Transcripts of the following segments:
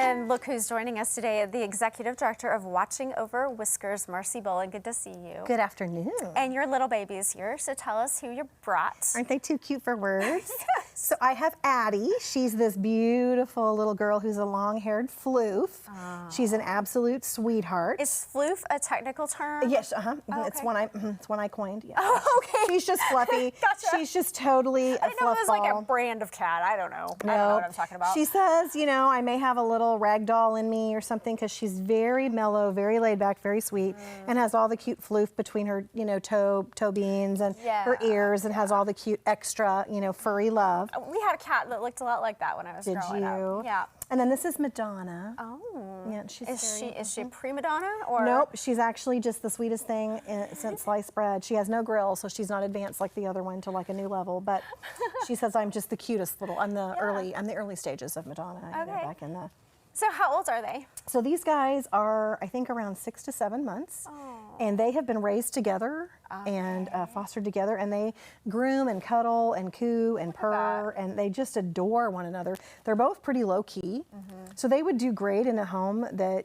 And look who's joining us today, the Executive Director of Watching Over Whiskers, Marcy Bullen. Good to see you. Good afternoon. And your little baby's here, so tell us who you brought. Aren't they too cute for words? So I have Addi. She's this beautiful little girl who's a long-haired floof. Oh. She's an absolute sweetheart. Is floof a technical term? Yes, Oh, okay. It's one I coined. Yeah. Oh, okay. She's just fluffy. Gotcha. She's just totally a fluff ball. I didn't know it was like a brand of cat. I don't know. No. I don't know what I'm talking about. She says, you know, I may have a little rag doll in me or something because she's very mellow, very laid back, very sweet, and has all the cute floof between her, you know, toe beans and her ears, and has all the cute extra, you know, furry love. We had a cat that looked a lot like that when I was growing up. Did you? Yeah. And then this is Madonna. Oh. Yeah, she's Is she a prima donna or? Nope, she's actually just the sweetest thing since sliced bread. She has no grill, so she's not advanced like the other one to like a new level. But she says I'm just the cutest little. I'm the early stages of Madonna. Okay. You know, back in the. So how old are they? So these guys are, I think, around 6 to 7 months, and they have been raised together and fostered together, and they groom and cuddle and coo and purr, and they just adore one another. They're both pretty low key, so they would do great in a home that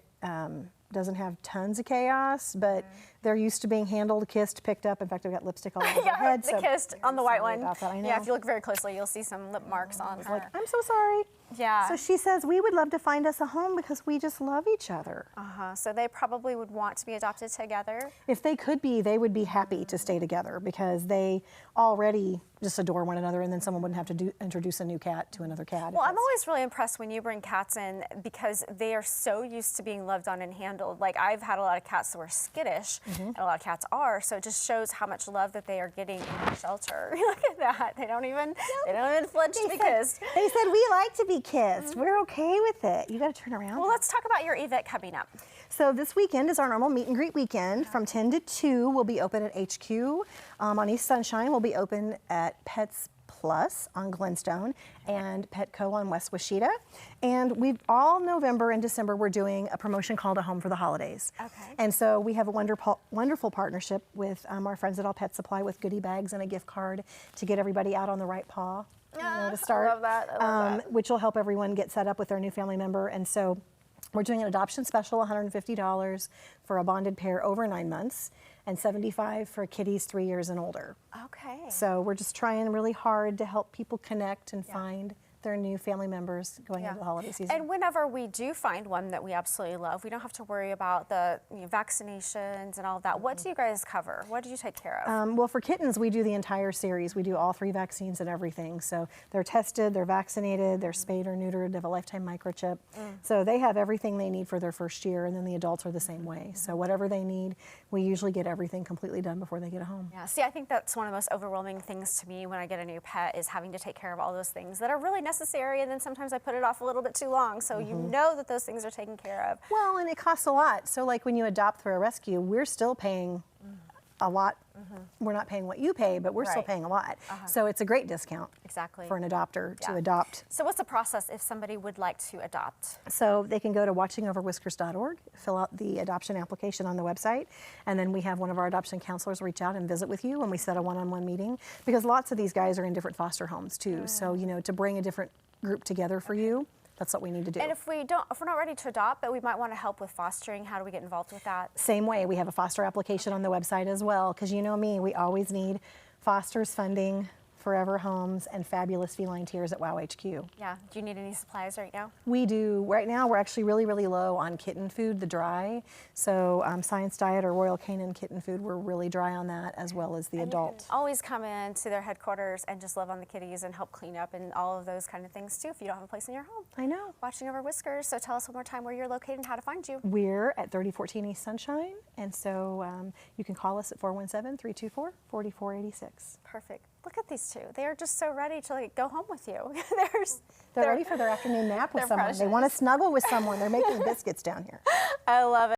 doesn't have tons of chaos, but they're used to being handled, kissed, picked up. In fact, I've got lipstick all over their head. The kissed on the white one. About that, I know. Yeah, if you look very closely, you'll see some lip marks on her. Like, I'm so sorry. Yeah. So she says, we would love to find us a home because we just love each other. So they probably would want to be adopted together? If they could be, they would be happy to stay together because they already just adore one another, and then someone wouldn't have to introduce a new cat to another cat. Well, I'm always really impressed when you bring cats in because they are so used to being loved on and handled. Like, I've had a lot of cats that were skittish, and a lot of cats are, so it just shows how much love that they are getting in the shelter. Look at that. They don't even flinch to be kissed. They said, we like to be kissed. We're okay with it. You got to turn around. Well, let's talk about your event coming up. So this weekend is our normal meet and greet weekend. From 10 to 2, we'll be open at HQ. On East Sunshine, we'll be open at Pets Plus on Glenstone and Petco on West Washita. And all November and December, we're doing a promotion called A Home for the Holidays. Okay. And so we have a wonderful partnership with our friends at All Pet Supply with goodie bags and a gift card to get everybody out on the right paw. To start. I love that. I love that. Which will help everyone get set up with their new family member. And so we're doing an adoption special, $150 for a bonded pair over 9 months, and $75 for kiddies 3 years and older. Okay. So we're just trying really hard to help people connect and find their new family members going into the holiday season. And whenever we do find one that we absolutely love, we don't have to worry about the vaccinations and all of that. What do you guys cover? What do you take care of? Well, for kittens, we do the entire series. We do all 3 vaccines and everything. So they're tested, they're vaccinated, they're spayed or neutered, they have a lifetime microchip. So they have everything they need for their first year, and then the adults are the same way. So whatever they need, we usually get everything completely done before they get home. Yeah, see, I think that's one of the most overwhelming things to me when I get a new pet is having to take care of all those things that are really necessary, and then sometimes I put it off a little bit too long, so you know that those things are taken care of. Well, and it costs a lot. So like when you adopt through a rescue, we're still paying a lot. We're not paying what you pay, but we're still paying a lot. So it's a great discount for an adopter to adopt. So what's the process if somebody would like to adopt? So they can go to watchingoverwhiskers.org, fill out the adoption application on the website, and then we have one of our adoption counselors reach out and visit with you, and we set a one-on-one meeting, because lots of these guys are in different foster homes too. So, you know, to bring a different group together for you, that's what we need to do. And if we're not ready to adopt, but we might want to help with fostering, how do we get involved with that? Same way, we have a foster application on the website as well, because you know me, we always need fosters funding, forever homes, and fabulous feline tiers at WOW HQ. Yeah, do you need any supplies right now? We do. Right now, we're actually really, really low on kitten food, the dry. So Science Diet or Royal Canin kitten food, we're really dry on that, as well as the adult. You can always come in to their headquarters and just love on the kitties and help clean up and all of those kind of things too if you don't have a place in your home. I know. Watching Over Whiskers. So tell us one more time where you're located and how to find you. We're at 3014 East Sunshine, and so you can call us at 417-324-4486. Perfect. Look at these two. They are just so ready to go home with you. They're ready for their afternoon nap with someone. Precious. They want to snuggle with someone. They're making biscuits down here. I love it.